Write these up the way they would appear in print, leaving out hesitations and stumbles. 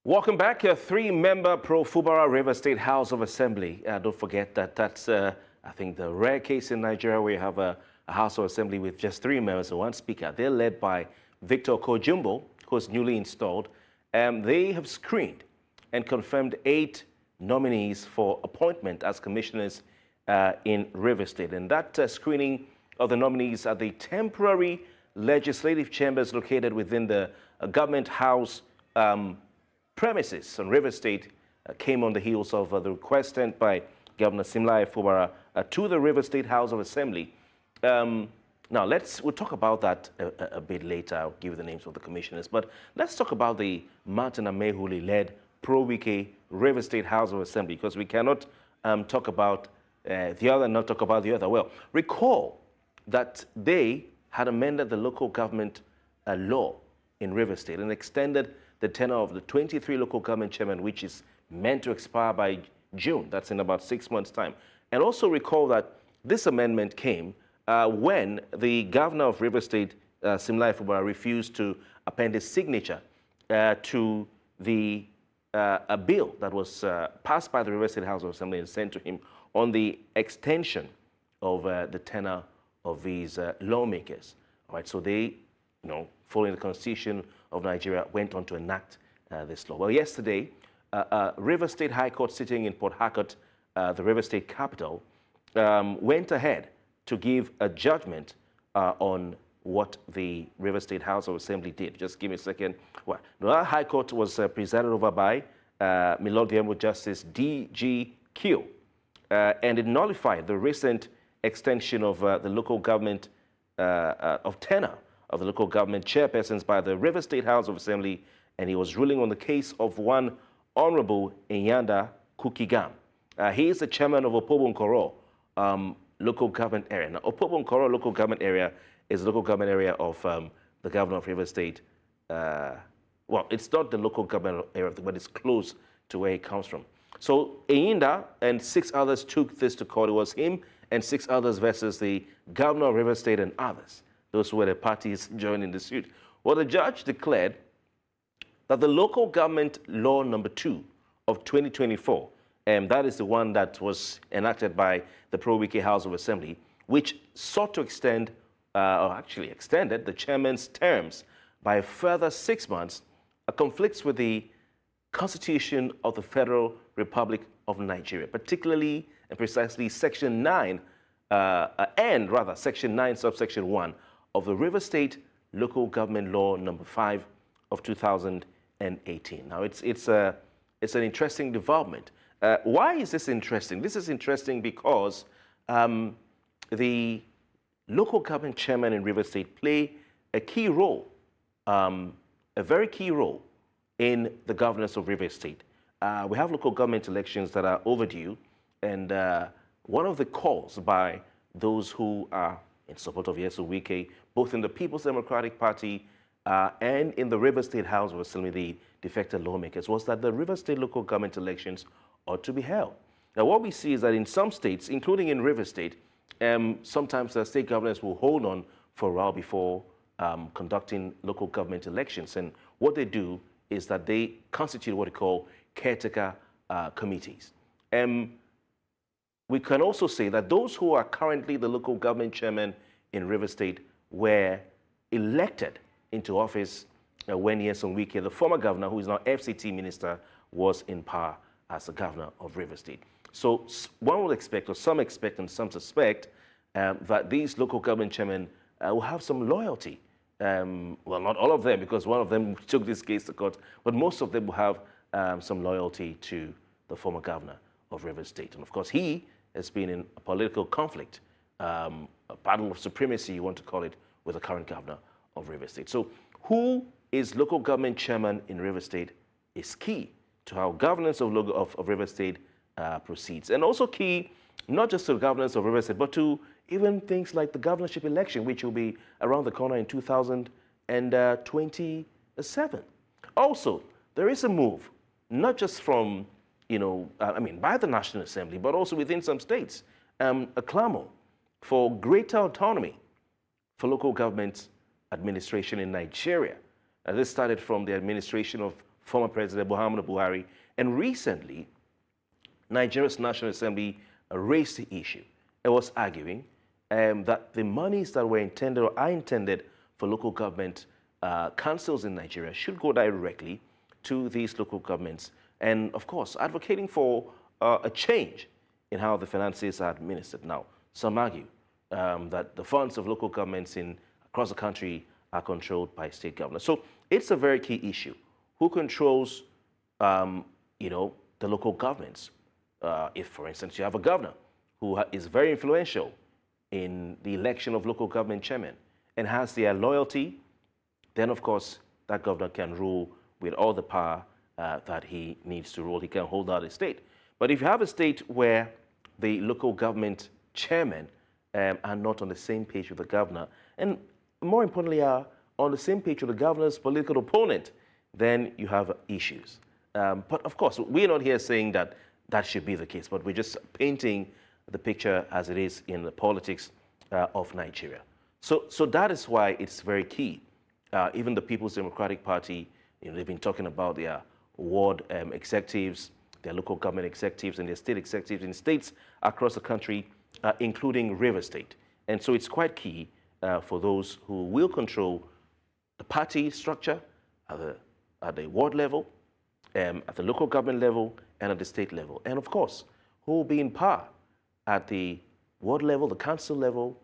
Welcome back. A three-member Pro-Fubara River State House of Assembly. Don't forget that that's, I think, the rare case in Nigeria where you have a House of Assembly with just three members and one speaker. They're led by Victor Kojumbo, who's newly installed. They have screened and confirmed 8 nominees for appointment as commissioners in River State. And that screening of the nominees at the temporary legislative chambers located within the government house premises on River State came on the heels of the request sent by Governor Simlai Fubara to the River State House of Assembly. Now, we'll talk about that a bit later. I'll give you the names of the commissioners. But let's talk about the Martin Amehuli-led Pro-Wike River State House of Assembly, because we cannot talk about the other and not talk about the other. Well, recall that they had amended the local government law in River State and extended the tenure of the 23 local government chairmen, which is meant to expire by June. That's in about 6 months' time. And also recall that this amendment came when the governor of River State, Simlai Fubara, refused to append his signature to a bill that was passed by the River State House of Assembly and sent to him on the extension of the tenure of these lawmakers. All right, so they, following the Constitution of Nigeria, went on to enact this law. Well, yesterday, River State High Court sitting in Port Harcourt, the River State capital, went ahead to give a judgment on what the River State House of Assembly did. Just give me a second. Well, the High Court was presided over by Milord the Honorable Justice D.G.Q. And it nullified the recent extension of the local government of tenure of the local government chairpersons by the River State House of Assembly, and he was ruling on the case of one Honorable Inyanda Kukigam. He is the chairman of Opobonkoro local government area. Now, Opobonkoro local government area is the local government area of the governor of River State. Well, it's not the local government area, but it's close to where he comes from. So Inyanda and 6 others took this to court. It was him and 6 others versus the governor of River State and others. Those were the parties joining the suit. Well, the judge declared that the local government law number 2 of 2024, and that is the one that was enacted by the Pro-Wike House of Assembly, which sought to extend, or actually extended, the chairman's terms by a further 6 months, conflicts with the Constitution of the Federal Republic of Nigeria, particularly and precisely Section 9, Section 9, subsection 1 of the River State Local Government Law number 5 of 2018. Now, it's an interesting development. Why is this interesting? This is interesting because the local government chairman in River State play a key role, a very key role in the governance of River State. We have local government elections that are overdue, and one of the calls by those who are in support of Yesu Wike, both in the People's Democratic Party and in the River State House of Assembly, the defected lawmakers, was that the River State local government elections ought to be held. Now, what we see is that in some states, including in River State, sometimes the state governors will hold on for a while before conducting local government elections. And what they do is that they constitute what they call caretaker committees. We can also say that those who are currently the local government chairman in River State were elected into office when Nyesom Wike, the former governor, who is now FCT minister, was in power as the governor of River State. So one would expect, or some expect and some suspect, that these local government chairmen will have some loyalty. Well, not all of them, because one of them took this case to court, but most of them will have some loyalty to the former governor of River State. And of course, he has been in a political conflict, a battle of supremacy, you want to call it, with the current governor of River State. So who is local government chairman in River State is key to how governance of River State proceeds. And also key, not just to the governance of River State, but to even things like the governorship election, which will be around the corner in 2027. Also, there is a move, not just from, by the National Assembly, but also within some states, a clamor for greater autonomy for local government administration in Nigeria. This started from the administration of former President Muhammadu Buhari. And recently, Nigeria's National Assembly raised the issue. It was arguing that the monies that were intended or are intended for local government councils in Nigeria should go directly to these local governments. And of course, advocating for a change in how the finances are administered. Now, some argue that the funds of local governments across the country are controlled by state governors. So it's a very key issue. Who controls, the local governments? If, for instance, you have a governor who is very influential in the election of local government chairmen and has their loyalty, then of course that governor can rule with all the power that he needs to rule. He can hold out a state. But if you have a state where the local government chairmen are not on the same page with the governor, and more importantly are on the same page with the governor's political opponent, then you have issues. But of course, we're not here saying that that should be the case, but we're just painting the picture as it is in the politics of Nigeria. So that is why it's very key. Even the People's Democratic Party, they've been talking about their ward executives, their local government executives, and their state executives in states across the country, including River State. And so it's quite key for those who will control the party structure at the ward level, at the local government level, and at the state level. And of course, who will be in power at the ward level, the council level,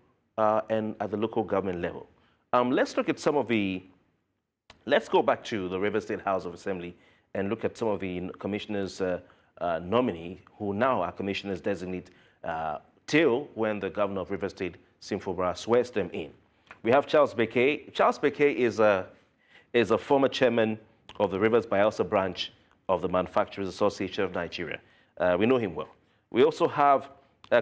and at the local government level. Let's look at let's go back to the River State House of Assembly and look at some of the commissioners' nominee who now are commissioners designate till when the governor of River State, Kofi swears them in. We have Charles Bekay. Charles Bekay is a former chairman of the Rivers Bayelsa branch of the Manufacturers Association of Nigeria. We know him well. We also have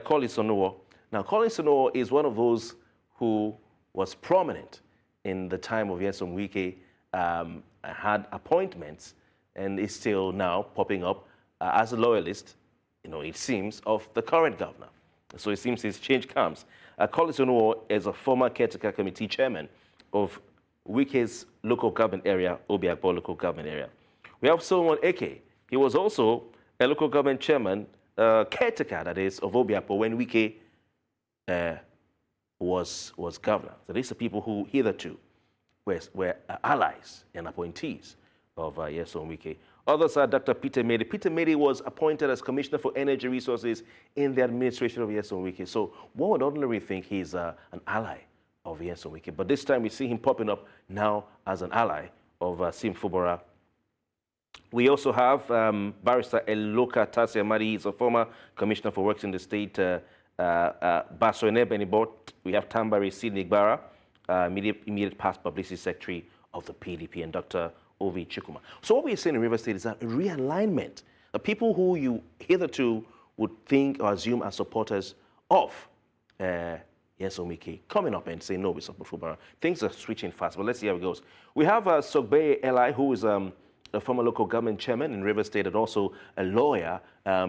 Collins Onuwo. Now, Collins Onuwo is one of those who was prominent in the time of Nyesom Wike, had appointments, and is still now popping up as a loyalist, it seems, of the current governor. So it seems his change comes. Collins Onuwo is a former caretaker committee chairman of Wike's local government area, Obi-Datti local government area. We have Solomon Eke. He was also a local government chairman, caretaker, that is, of Obi-Datti when Wike was governor. So these are people who hitherto were allies and appointees of Nyesom Wike. Others are Dr. Peter Mede. Peter Mede was appointed as Commissioner for Energy Resources in the administration of Nyesom Wike. So one would ordinarily think he's an ally of Nyesom Wike. But this time we see him popping up now as an ally of Kofi. We also have Barrister Eloka Tassiamadi. He's a former Commissioner for Works in the State. Baso Enebenibot. We have Tambari Sidney Gbara, immediate past Publicity Secretary of the PDP, and Dr. Ovi Chukuma. So what we're saying in River State is a realignment. The people who you hitherto would think or assume are supporters of Nyesom Wike coming up and saying, no, we support Fubara. Things are switching fast, but let's see how it goes. We have Sogbeye Eli, who is a former local government chairman in River State and also a lawyer.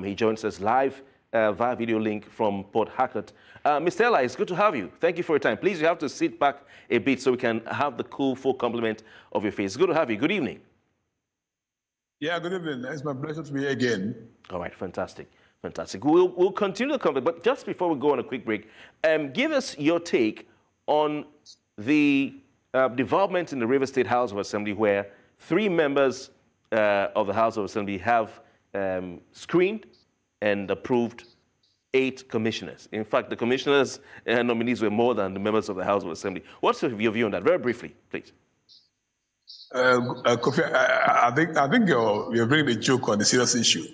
He joins us live via video link from Port Harcourt. Mr. Eli, it's good to have you. Thank you for your time. Please, you have to sit back a bit so we can have the cool, full complement of your face. It's good to have you. Good evening. Yeah, good evening. It's my pleasure to be here again. All right, fantastic. Fantastic. We'll continue the conversation, but just before we go on a quick break, give us your take on the development in the River State House of Assembly where 3 members of the House of Assembly have screened and approved 8 commissioners. In fact, the commissioners and nominees were more than the members of the House of Assembly. What's your view on that? Very briefly, please. Kofi, I think you're bringing a joke on the serious issue.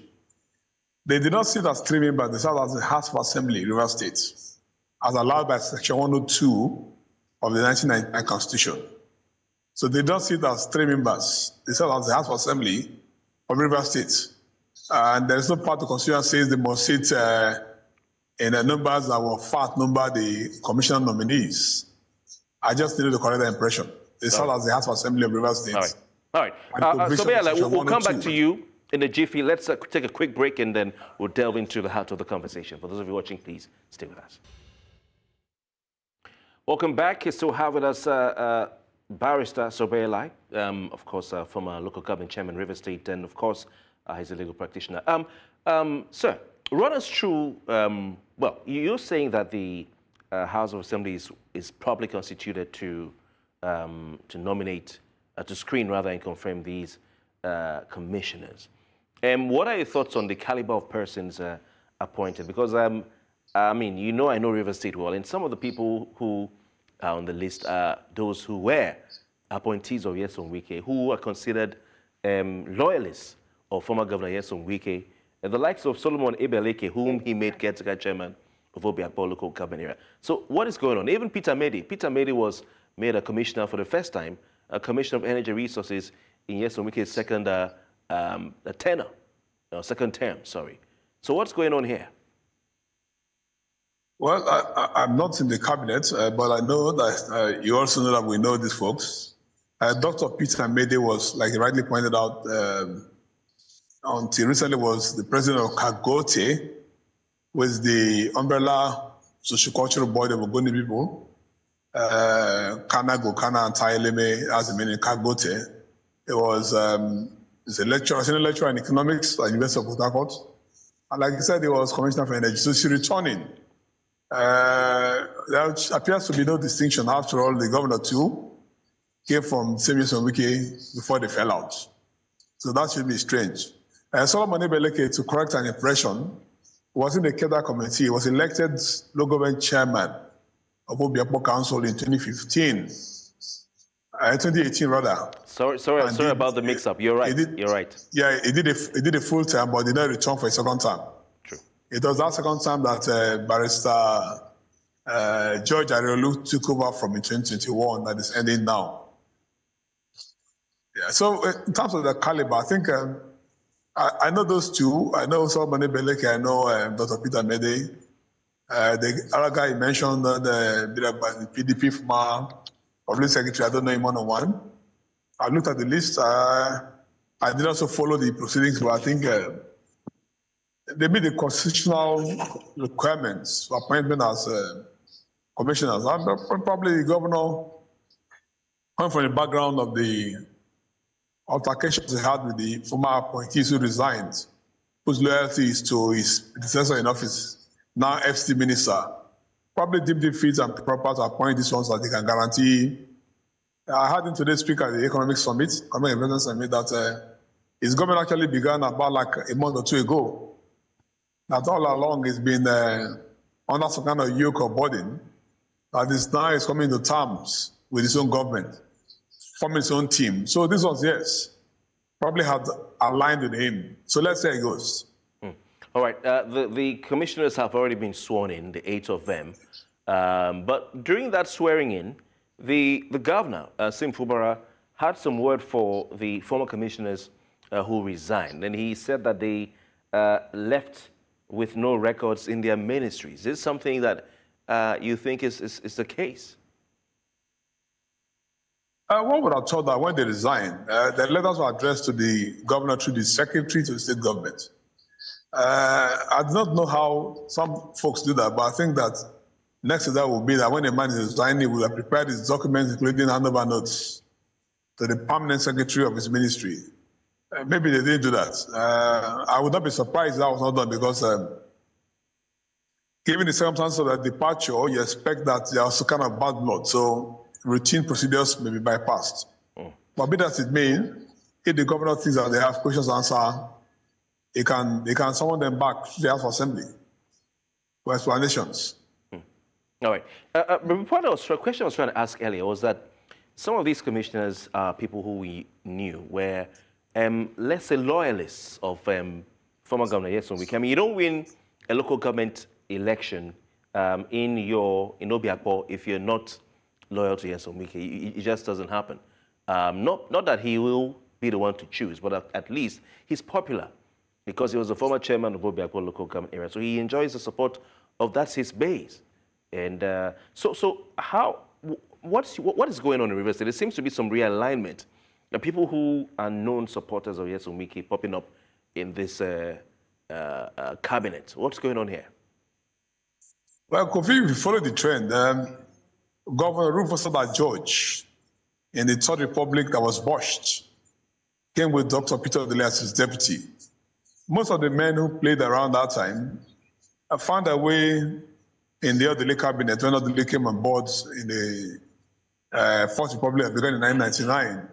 They did not sit as 3 members, they sat as the House of Assembly, River State, as allowed by Section 102 of the 1999 Constitution. So they don't sit as 3 members, they sat as the House of Assembly of River State. And there is no part of the Constitution that says they must sit in the numbers that will far outnumber the commissioner nominees. I just needed to correct that impression. They sat as the House of Assembly of River State. All right. So we'll come back to you in a jiffy. Let's take a quick break and then we'll delve into the heart of the conversation. For those of you watching, please stay with us. Welcome back. You still have with us Barrister Sogbeye, of course, former local government chairman, River State, and of course, he's a legal practitioner. Sir, run us through, well, you're saying that the House of Assembly is properly constituted to nominate, to screen rather, and confirm these commissioners. What are your thoughts on the caliber of persons appointed? Because, I mean, I know River State well, and some of the people who are on the list are those who were appointees of Nyesom Wike, who are considered loyalists of former Governor Nyesom Wike, and the likes of Solomon Ebeleke, whom he made caretaker chairman of Obi-Datti local government area. So what is going on? Even Peter Medi was made a commissioner for the first time, a commissioner of energy resources in Nyesom Wike's second term, sorry. So what's going on here? Well, I'm not in the cabinet, but I know that you also know that we know these folks. Dr. Peter Medi was, like you rightly pointed out, until recently was the president of Kagote, with the umbrella sociocultural body of Ogoni people, Kana, Gokana, and Taileme, as the meaning Kagote. It was he's a senior lecturer in economics at the University of Port Harcourt. And like I said, he was commissioner for energy. So she's returning. There appears to be no distinction. After all, the governor too came from Nyesom Wike before they fell out. So that should be strange. Solomon Ebeleke, to correct an impression, was in the KEDA committee. He was elected local government chairman of Obi-Datti Council in 2018 rather. Sorry about the mix-up. You're right. You're right. Yeah, he did a full term, but did not return for a second term. True. It was that second time that Barrister George Ariolu took over from in 2021 that is ending now. Yeah. So in terms of the caliber, I think I know those two. I know Solomon Ebeleke. I know Dr. Peter Medi. The other guy you mentioned, the PDP former public secretary. I don't know him one-on-one. I looked at the list. I did also follow the proceedings, but I think they meet the constitutional requirements for appointment as commissioners. Probably the governor, coming from the background of the altercations he had with the former appointees who resigned, whose loyalty is to his predecessor in office, now FCT minister, probably deemed it fit and proper to appoint these ones that they can guarantee. I heard him today speak at the Economic Investment Summit, that his government actually began about like a month or two ago. That all along he's been under some kind of yoke or burden, that is now is coming to terms with his own government, forming his own team. So this was, yes, probably had aligned with him. So let's see how it goes. All right. The commissioners have already been sworn in, the 8 of them. But during that swearing in, the governor, Pro-Fubara, had some word for the former commissioners who resigned. And he said that they left with no records in their ministries. Is this something that you think is the case? One would have thought that when they resigned, the letters were addressed to the governor through the secretary to the state government. I do not know how some folks do that, but I think that next to that will be that when a man is resigning, he will have prepared his documents, including handover notes, to the permanent secretary of his ministry. Maybe they didn't do that. I would not be surprised if that was not done because given the circumstances of that departure, you expect that there are also kind of bad blood. So routine procedures may be bypassed. But be that it may, if the governor thinks that they have questions to answer, they can summon them back to the House of Assembly for explanations. All right. A question I was trying to ask earlier was that some of these commissioners are people who we knew were, let's say, loyalists of former Governor Nyesom Wike. I mean, you don't win a local government election in Obi-Datti if you're not loyal to Nyesom Wike. It just doesn't happen. Not that he will be the one to choose, but at least he's popular because he was the former chairman of Obi-Datti local government area. So he enjoys the support of his base. And what is going on in River State? There seems to be some realignment. The people who are known supporters of Nyesom Wike popping up in this cabinet. What's going on here? Well, Kofi, if you follow the trend, Governor Rufus George in the Third Republic that was botched came with Dr. Peter Odele as his deputy. Most of the men who played around that time found their way in the Odele cabinet when Odele came on board in the Fourth Republic that began in 1999.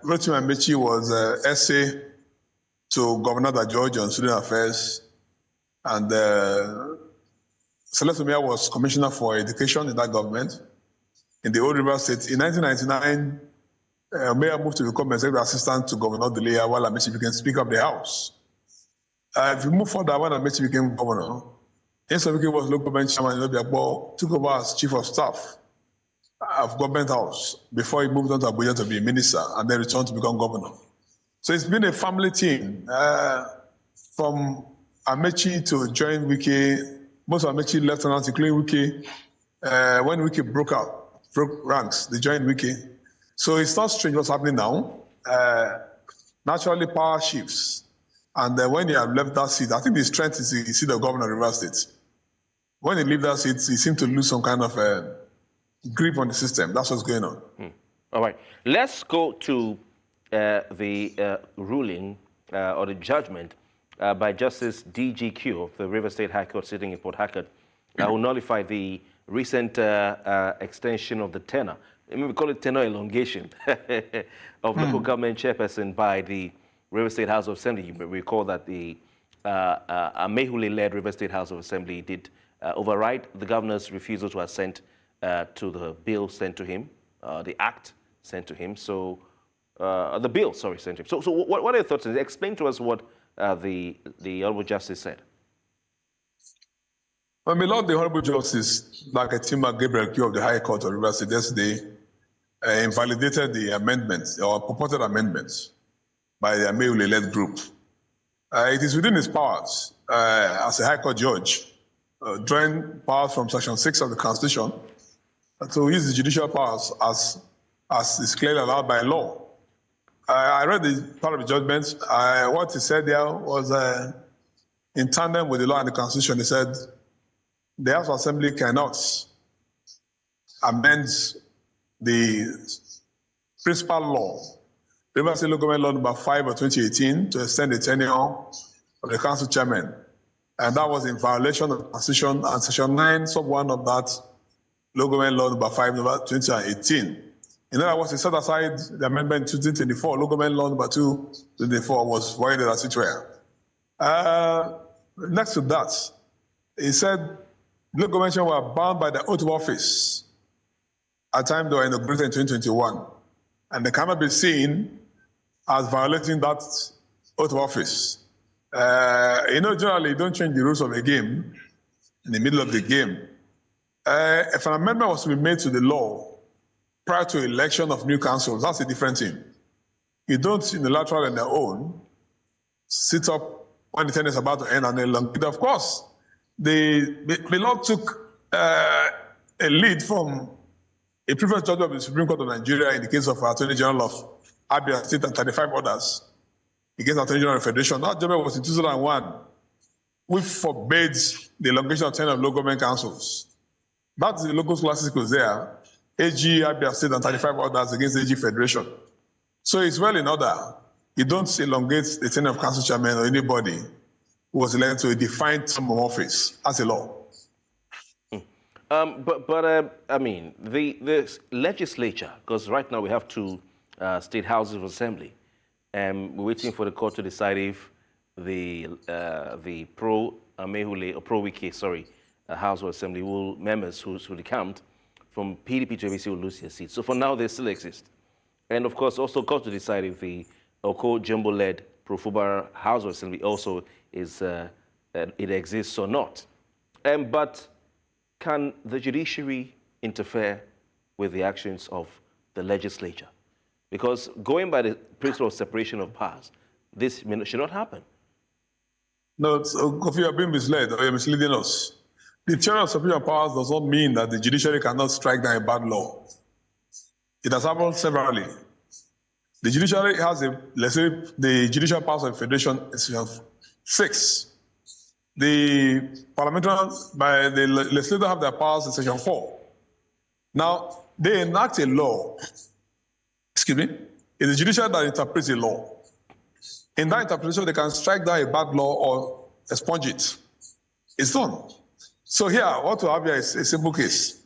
Rotimi Amechi was SA to Governor George on Student Affairs, and Celeste Omia was Commissioner for Education in that government in the Old River State. In 1999, Omia moved to become Executive Assistant to Governor Odele while Amechi became Speaker of the House. If you move further, when Amechi became Governor, Nsawike was local government chairman in Obiakpo, took over as Chief of Staff of Government House before he moved on to Abuja to be a minister and then returned to become governor. So it's been a family team. From Amechi to join Wike, most of Amechi lieutenants, including Wike, when Wike broke ranks, they joined Wike. So it's not strange what's happening now. Naturally, power shifts. And when he had left that seat, I think the strength is the seat of Governor of Rivers State. When he left that seat, he seemed to lose some kind of grip on the system. That's what's going on. All right. Let's go to the ruling or the judgment by Justice DGQ of the Rivers State High Court sitting in Port Harcourt who nullified the recent extension of the tenure. I mean, we call it tenure elongation of local government chairperson by the River State House of Assembly. You may recall that the Amehule-led River State House of Assembly did override the governor's refusal to assent to the bill sent to him, the act sent to him. So the bill, sorry, sent to him. So what are your thoughts? Explain to us what the Honourable Justice said. Well, my Lord, the Honourable Justice, Nakatima Gabriel Q of the High Court of Rivers State yesterday invalidated the amendments or purported amendments by the Amehule-led group. It is within his powers as a High Court judge, drawing powers from Section 6 of the Constitution, to use the judicial powers as is clearly allowed by law. I read the part of the judgment. What he said there was in tandem with the law and the Constitution. He said the House of Assembly cannot amend the principal law, Rivers State Local Government Law number 5 of 2018, to extend the tenure of the council chairman. And that was in violation of the Constitution and Section 9, sub 1 of that Local Government Law number 5, number 2018. In other words, he set aside the amendment 2024, Local Government Law number 2, 2024 was voided as it were. Next to that, he said local governments were bound by the oath of office at the time they were inaugurated in 2021, and they cannot be seen as violating that oath of office. Generally, you don't change the rules of a game in the middle of the game. If an amendment was to be made to the law prior to election of new councils, that's a different thing. You don't unilaterally on their own sit up when the tenure is about to end and elongate. Of course, the law took a lead from a previous judge of the Supreme Court of Nigeria in the case of Attorney General of Abia State and 35 others against Attorney General of Federation. That judgment was in 2001, which forbids the elongation of tenure of local government councils. That's the local classics there. AG, Abia State, and 35 others against AG Federation. So it's well in order. You don't elongate the tenure of council chairman or anybody who was elected to a defined term of office as a law. I mean, the legislature, because right now we have two state houses of assembly, and we're waiting for the court to decide if the pro-Amehule or pro-Wike, sorry, House of Assembly members who decamped from PDP to ABC will lose their seats. So for now, they still exist. And of course, also court to decide if the Oko Jumbo-led Pro-Fubara House of Assembly also is it exists or not. But can the judiciary interfere with the actions of the legislature? Because going by the principle of separation of powers, this should not happen. No, Kofi, you are being misled or you're misleading us. The theory of separation of powers does not mean that the judiciary cannot strike down a bad law. It has happened severally. The judiciary has let's say, the judicial powers of federation is 6. The parliamentary, by the legislature have their powers in section 4. Now, they enact a law. Excuse me. It's the judiciary that interprets a law. In that interpretation, they can strike down a bad law or expunge it. It's done. So here, what we have here is a simple case.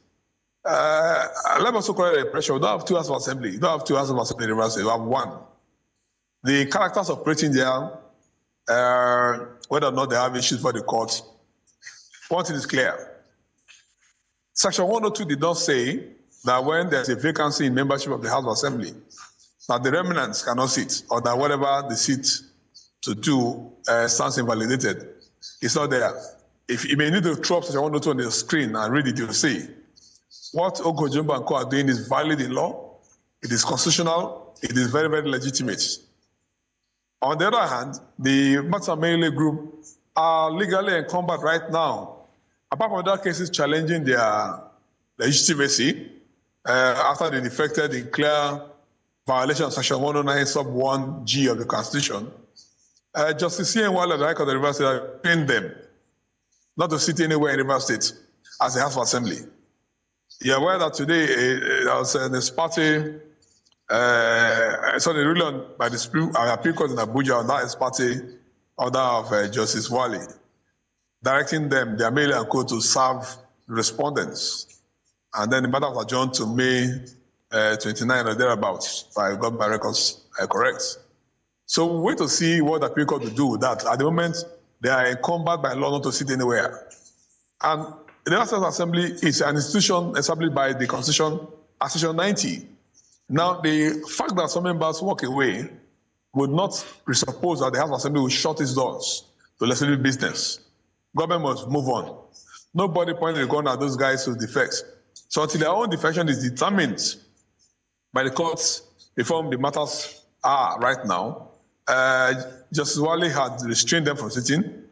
Let me also correct the pressure. We don't have two houses of assembly. You don't have two houses of assembly in the Rivers State. You have one. The characters operating there, whether or not they have issues for the court, one thing is clear. Section 102 did not say that when there's a vacancy in membership of the House of Assembly, that the remnants cannot sit, or that whatever they sit to do stands invalidated. It's not there. If you may need to throw up Section 102 on the screen and read it, you'll see. What Ogo-Jumbo and Co are doing is valid in law, it is constitutional, it is very, very legitimate. On the other hand, the Matsamele group are legally encumbered right now. Apart from other cases challenging their legitimacy, after they defected in clear violation of Section 109 sub 1G of the Constitution, Justice C. N. Wale, the High Court of the River State, has trained them not to sit anywhere in River State as a House of Assembly. You're aware that today there was this party, so the ruling by the Appeal Court in Abuja on that party order of Justice Wale, directing them, their mail and code, to serve respondents. And then the matter was adjourned to May 29 or thereabouts, if I got my records correct. So we wait to see what the Appeal Court will do with that. At the moment, they are encumbered by law not to sit anywhere. And the National Assembly is an institution established by the Constitution, Section 90. Now, the fact that some members walk away would not presuppose that the House of Assembly will shut its doors to legislative business. Government must move on. Nobody pointing the gun at those guys who defect. So until their own defection is determined by the courts before the matters are right now, Justice Wale had restrained them from sitting,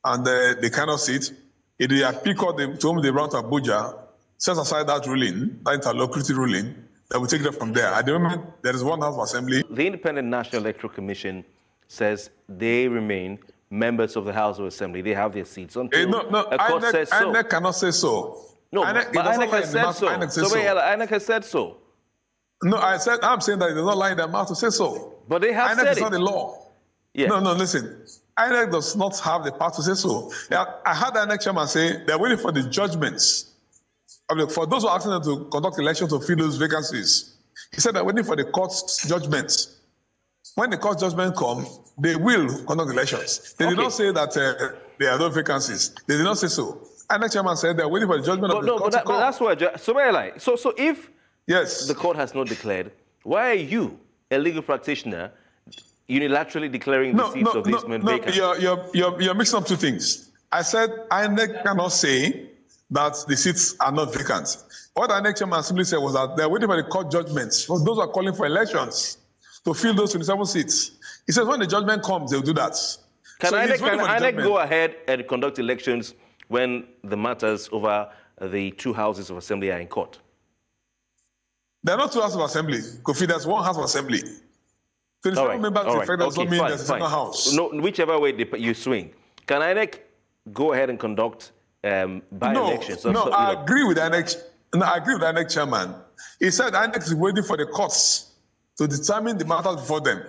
and they cannot sit. If the Appeal Court to whom they brought to Abuja sets aside that ruling, that interlocutory ruling, they will take it from there. At the moment, there is one House of Assembly. The Independent National Electoral Commission says they remain members of the House of Assembly. They have their seats until a court says so. INEC cannot say so. No, but INEC has said so. INEC has said so. No, I'm saying that it does not lie in their mouth to say so. But they have said it. INEC is not the law. Yeah. No, listen. INEC does not have the power to say so. I heard the INEC chairman say they're waiting for the judgments. For those who are asking them to conduct elections to fill those vacancies, he said they're waiting for the court's judgments. When the court judgment comes, they will conduct elections. They did not say that there are no vacancies. They did not say so. INEC chairman said they're waiting for the judgment of the court. But that's why. So if the court has not declared, why are you, a legal practitioner, unilaterally declaring the seats of these men vacant? You're mixing up two things. I said INEC cannot say that the seats are not vacant. What INEC chairman simply said was that they're waiting for the court judgments for those who are calling for elections to fill those 27 seats. He says when the judgment comes, they'll do that. Can INEC go ahead and conduct elections when the matters over the two houses of assembly are in court? There are not two houses of assembly. Kofi, there's one house of assembly. 27 members defect does not mean there's a second house. No, whichever way you swing. Can INEC go ahead and conduct by-elections? I agree with INEC. No, I agree with INEC chairman. He said INEC is waiting for the courts to determine the matters before them.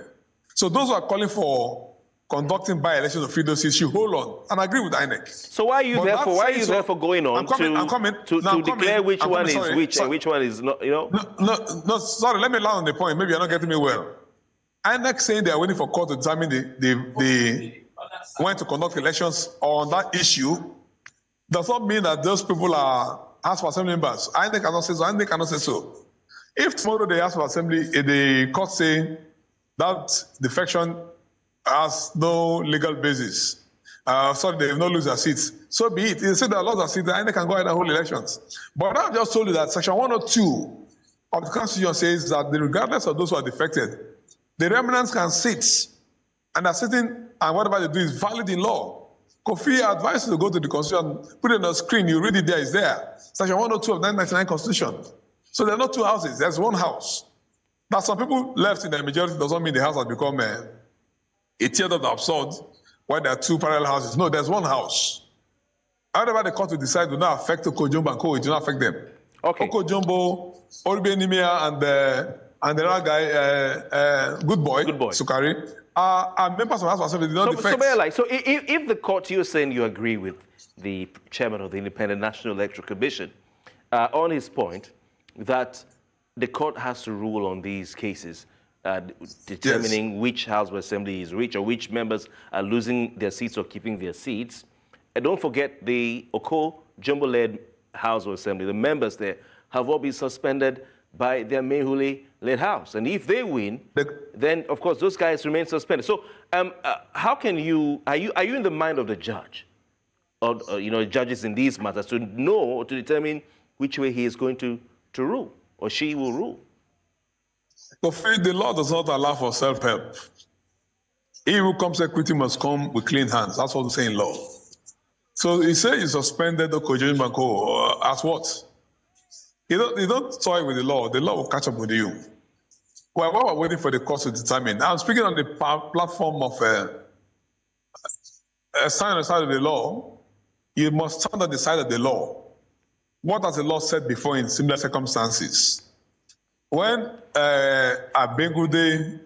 So those who are calling for conducting by-elections to fill those seats should hold on. And I agree with INEC. So why are you therefore going on to declare which one is which and which one is not, No, sorry, let me land on the point. Maybe you're not getting me well. INEC saying they are waiting for court to determine when to conduct elections on that issue does not mean that those people are House of Assembly members. INEC cannot say so. INEC cannot say so. If tomorrow the House of Assembly, the court say that defection has no legal basis, so they will not lose their seats, so be it. They say there are lots of seats, INEC can go ahead and hold elections. But I've just told you that Section 102 of the Constitution says that regardless of those who are defected, the remnants can sit, and are sitting, and whatever they do is valid in law. Kofi advised you to go to the Constitution, put it on the screen, you read it there, it's there. Section 102 of the 1999 Constitution. So there are not two houses, there's one house. Now, some people left in the majority doesn't mean the house has become a theater of the absurd, where there are two parallel houses. No, there's one house. However the court will decide do not affect Ogo-Jumbo and Co, it do not affect them. Okay. Ogo-Jumbo Orbenimia and the other guy, Good Boy, Sukari, are members of the House of Assembly. They don't defect. So if the court, you're saying you agree with the chairman of the Independent National Electoral Commission on his point that the court has to rule on these cases, determining which House of Assembly is which, or which members are losing their seats or keeping their seats. And don't forget the Oko Jumbo-led House of Assembly. The members there have all been suspended by their Mehuli-led House. And if they win, then, of course, those guys remain suspended. So how can you, are you in the mind of the judge, or judges in these matters, to know or to determine which way he is going to rule, or she will rule? Kofi, the law does not allow for self-help. He who comes equity must come with clean hands. That's what we say in law. So he said you suspended the Kojo Banko as what? You don't toy with the law will catch up with you. Well, while we're waiting for the court to determine, I'm speaking on the platform of stand on the side of the law. You must stand on the side of the law. What has the law said before in similar circumstances? When Abengude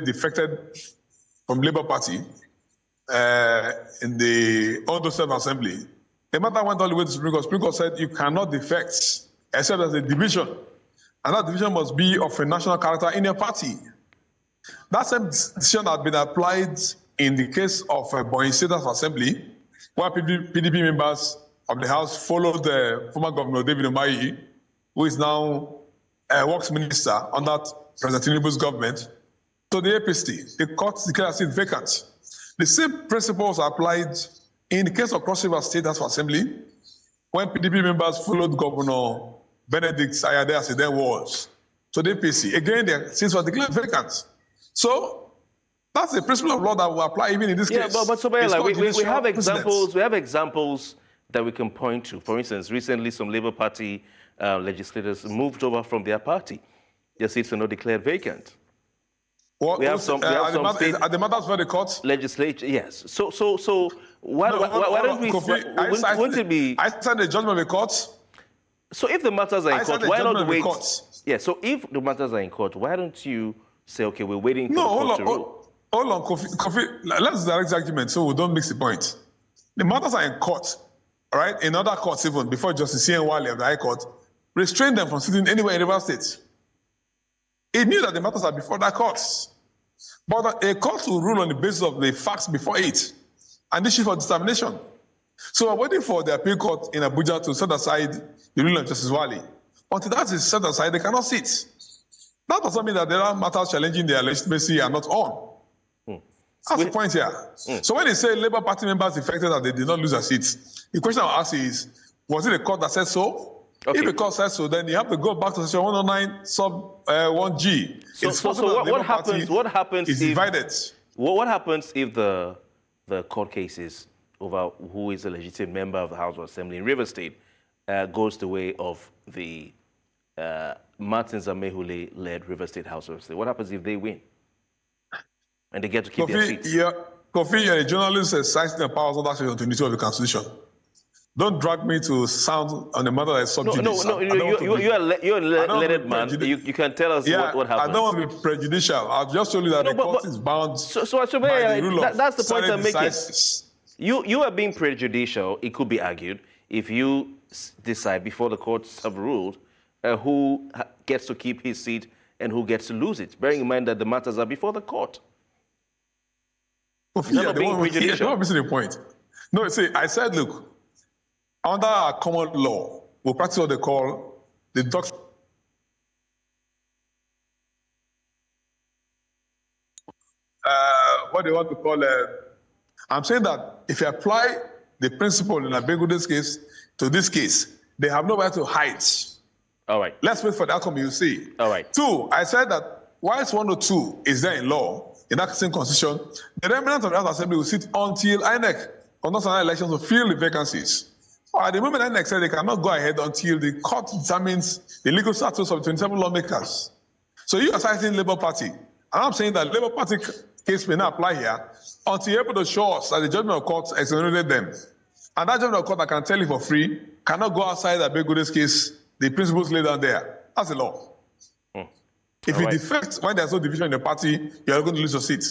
defected from Labour Party in the Ondo State Assembly, the matter went all the way to Supreme Court. Supreme Court said you cannot defect except as a division, and that division must be of a national character in your party. That same decision had been applied in the case of Bonny State Assembly, where PDP members of the House followed the former Governor David Umahi, who is now a works minister under President Tinubu's government, to the APC. The court declared a seat vacant. The same principles are applied in the case of Cross River State House of Assembly, when PDP members followed Governor Benedict Ayade as he then was to the APC. Again, their seats were declared vacant. So that's the principle of law that will apply even in this case. Yeah, but Sogbeye, we have examples. We have examples that we can point to. For instance, recently some Labour Party legislators moved over from their party. Their seats are not declared vacant. We have some state. Are the matters for the court? Legislature, yes. So why don't we? Kofi, wouldn't it be? I said the judgment of the court. So if the matters are in court, why not wait? Yeah. So if the matters are in court, why don't you say, okay, we're waiting for the court to rule? Hold on, Kofi. Let's direct the argument so we don't mix the point. The matters are in court, all right? In other courts, even before Justice C.N. Wale of the High Court restrained them from sitting anywhere in River State. He knew that the matters are before that courts. But a court will rule on the basis of the facts before it and issue for determination. So we're waiting for the appeal court in Abuja to set aside the ruling of Justice Wale. Until that is set aside, they cannot sit. That doesn't mean that there are matters challenging their legitimacy are not on. That's the point here. So when they say Labour Party members defected that they did not lose their seats, the question I'll ask is, was it a court that said so? Okay. If the court says so, then you have to go back to section 109 sub 1G. So what happens? What happens if divided? What happens if the court cases over who is a legitimate member of the House of Assembly in River State goes the way of the Martin Zamehule-led River State House of Assembly? What happens if they win and they get to keep their seats? Kofi, you're a journalist exercising the powers under Section 22 of the Constitution. Don't drag me to sound on the matter that is subject. No, you're a learned man. You can tell us what happens. I don't want to be prejudicial. I've just told you that the court is bound by the rule of that's the point I'm making. decisis. You are being prejudicial, it could be argued, if you decide before the courts have ruled who gets to keep his seat and who gets to lose it, bearing in mind that the matters are before the court. You're not missing the point. No, see, I said, look, under our common law, we practice what they call the doctrine. What they want to call I'm saying that if you apply the principle in Abengude's case to this case, they have nowhere to hide. All right. Let's wait for the outcome, you see. All right. Two, I said that whilst 102 is there in law, in that same constitution, the remnant of the House Assembly will sit until INEC conducts another elections to fill the vacancies. At the moment, INEC said they cannot go ahead until the court determines the legal status of the 27 lawmakers. So you are citing Labour Party. And I'm saying that Labour Party case may not apply here until you're able to show us that the judgment of court exonerated them. And that judgment of court, I can tell you for free, cannot go outside Abengude's case the principles laid down there. That's the law. If you defect when there's no division in the party, you're going to lose your seat.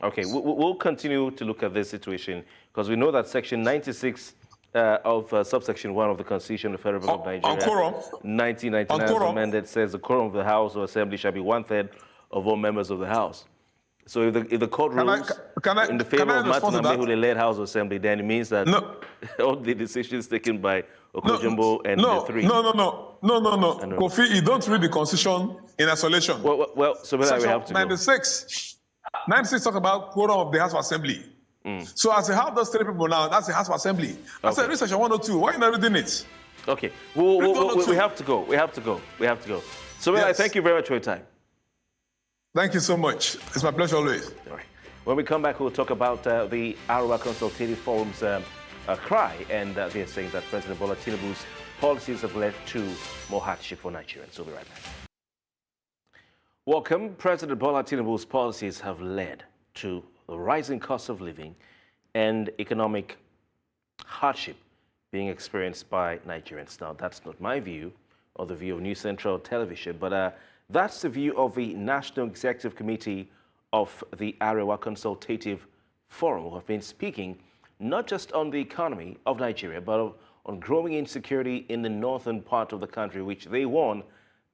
Okay, we'll continue to look at this situation because we know that Section 96 of subsection 1 of the Constitution of the Federal Republic of Nigeria, 1999 as amended, says the quorum of the House or Assembly shall be 1/3 of all members of the House. So if the court rules in the favor of Martin Amehu, the led House of Assembly, then it means that all the decisions taken by Okojumbo and the three. No. Kofi, you don't read the Constitution in isolation. Well, so we have to 96 talk about quorum of the House of Assembly. So as the House does 3 people now, that's the House of Assembly. I said, read Section 102. Why are you not reading it? Okay, we have to go. We have to go. So yes. Thank you very much for your time. Thank you so much. It's my pleasure always. All right. When we come back, we'll talk about the Arewa Consultative Forum's cry, and they're saying that President Bola Tinubu's policies have led to more hardship for Nigerians. We'll be right back. Welcome. President Bola Tinubu's policies have led to the rising cost of living and economic hardship being experienced by Nigerians. Now, that's not my view or the view of New Central Television, but that's the view of the National Executive Committee of the Arewa Consultative Forum, who have been speaking not just on the economy of Nigeria, but on growing insecurity in the northern part of the country, which they warn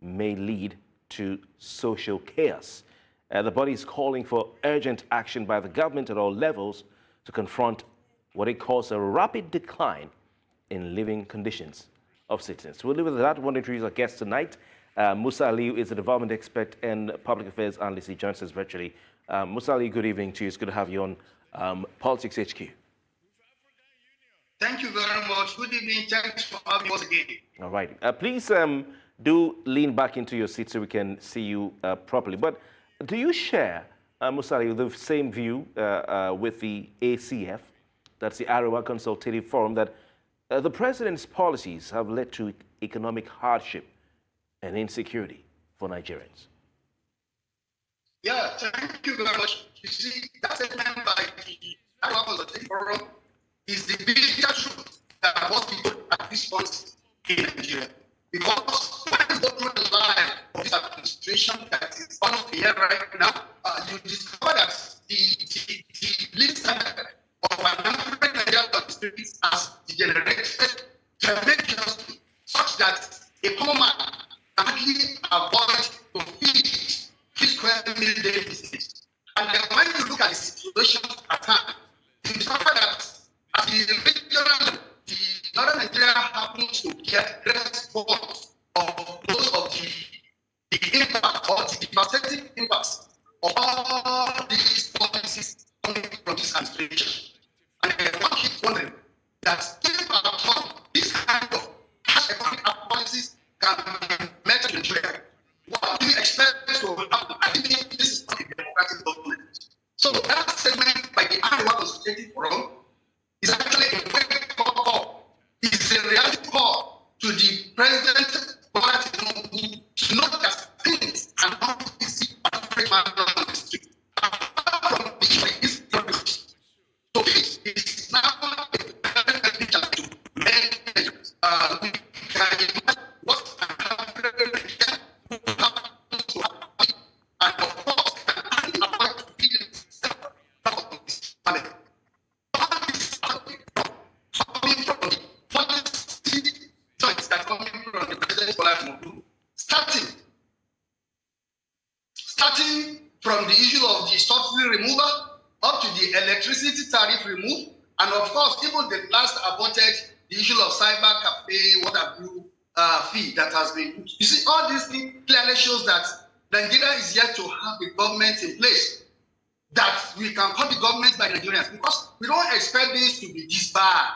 may lead to social chaos. The body is calling for urgent action by the government at all levels to confront what it calls a rapid decline in living conditions of citizens. We'll leave it at that. One introduce our guest tonight. Musa Aliyu is a development expert and public affairs analyst. He joins us virtually. Musa Aliyu, good evening to you. It's good to have you on Politics HQ. Thank you very much. Good evening. Thanks for having us again. All right. Please do lean back into your seat so we can see you properly. But do you share, Musa Aliyu, the same view with the ACF, that's the Arewa Consultative Forum, that the president's policies have led to economic hardship and insecurity for Nigerians? Yeah, thank you very much. You see, that statement by the Arewa Consultative Forum is the biggest truth that most people at this point in Nigeria. Because when you go through the line of this administration that is on the air right now, you discover that the lead standard of an African Nigerian constitution has degenerated tremendously, such that a common man can hardly avoid to feed 3 square meal daily basis. And then when you look at the situation at hand, you discover that as the regional, the northern Nigeria happens to get response of those of the impact or the devastating impacts of all these policies coming from this administration. And one keeps wondering that if at all this kind of harsh economic policies can be met in Nigeria, what do you expect to happen? I think this is not a democratic government. So that segment by the Arewa Consultative Forum is actually a wake-up call. It's a reality call to the president to know that things are not easy on the street. From the street, so it is now a picture to manage what can happen to happen, and of course, can avoid to be of this family. Starting from the issue of the subsidy removal up to the electricity tariff remove, and of course, even the last aborted the issue of cyber cafe, what have you, fee that has been. You see, all these things clearly shows that Nigeria is yet to have a government in place that we can call the government by Nigerians, because we don't expect this to be this bad.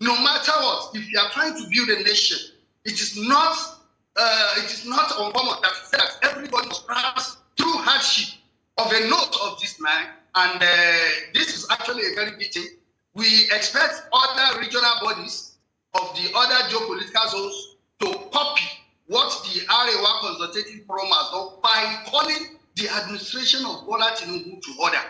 No matter what, if you are trying to build a nation, it is not uncommon that everybody must pass through hardship of a note of this man, and this is actually a very big thing. We expect other regional bodies of the other geopolitical zones to copy what the Arewa Consultative Forum has done by calling the administration of Bola Tinubu to order,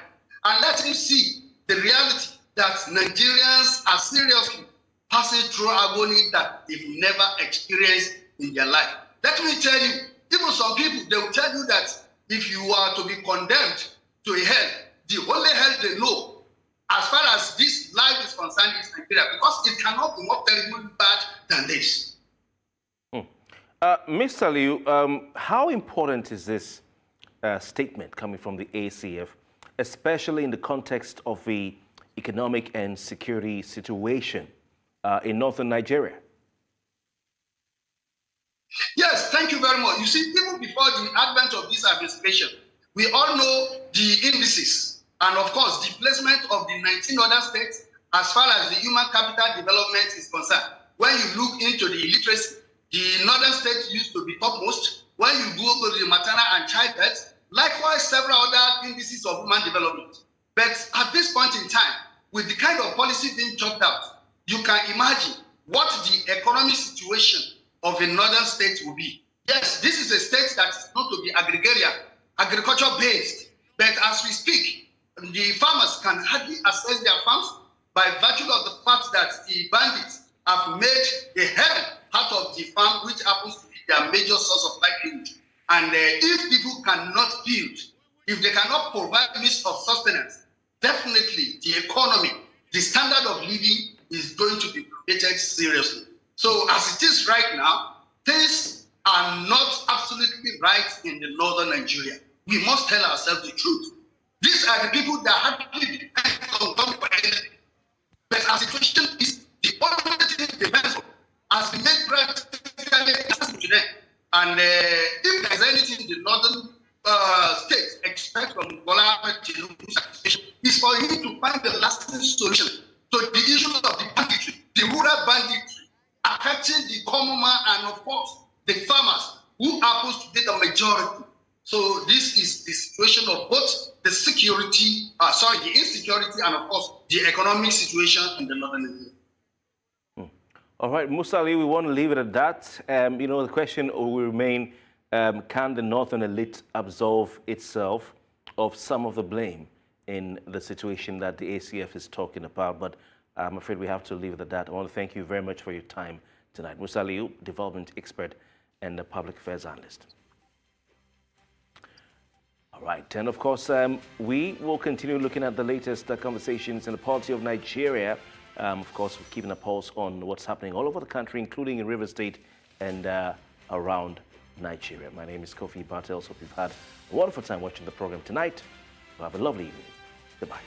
and let him see the reality that Nigerians are seriously passing through agony that they've never experienced in their life. Let me tell you, even some people, they will tell you that if you are to be condemned to a hell, the only hell they know, as far as this life is concerned, is Nigeria, because it cannot be more terribly bad than this. Mr. Liu, how important is this statement coming from the ACF, especially in the context of the economic and security situation in northern Nigeria? Yes, thank you very much. You see, even before the advent of this administration, we all know the indices and, of course, the placement of the 19 other states as far as the human capital development is concerned. When you look into the illiteracy, the northern states used to be topmost. When you go to the maternal and child death, likewise several other indices of human development. But at this point in time, with the kind of policy being chalked out, you can imagine what the economic situation of a northern state will be. Yes, this is a state that is not to be agrarian, agriculture-based. But as we speak, the farmers can hardly access their farms by virtue of the fact that the bandits have made a hell out of the farm, which happens to be their major source of livelihood. And if people cannot build, if they cannot provide means of sustenance, definitely the economy, the standard of living is going to be created seriously. So as it is right now, things are not absolutely right in the northern Nigeria. We must tell ourselves the truth. These are the people that hardly depend on government for anything. But our situation is the only thing they depend on. As we make practically to them. And if there's anything the northern states expect from Bola is for him to find the lasting solution to the issue of the banditry, the rural banditry, affecting the common man and, of course, the farmers, who happens to be the majority. So this is the situation of both the the insecurity and, of course, the economic situation in the northern Nigeria. All right, Musa Ali, we want to leave it at that. The question will remain, can the northern elite absolve itself of some of the blame in the situation that the ACF is talking about? But I'm afraid we have to leave it at that. I want to thank you very much for your time tonight. Musa Ali, development expert and a public affairs analyst. All right, and of course, we will continue looking at the latest conversations in the polity of Nigeria. Of course, we're keeping a pulse on what's happening all over the country, including in River State and around Nigeria. My name is Kofi Bartels. Hope you've had a wonderful time watching the program tonight. Have a lovely evening. Goodbye.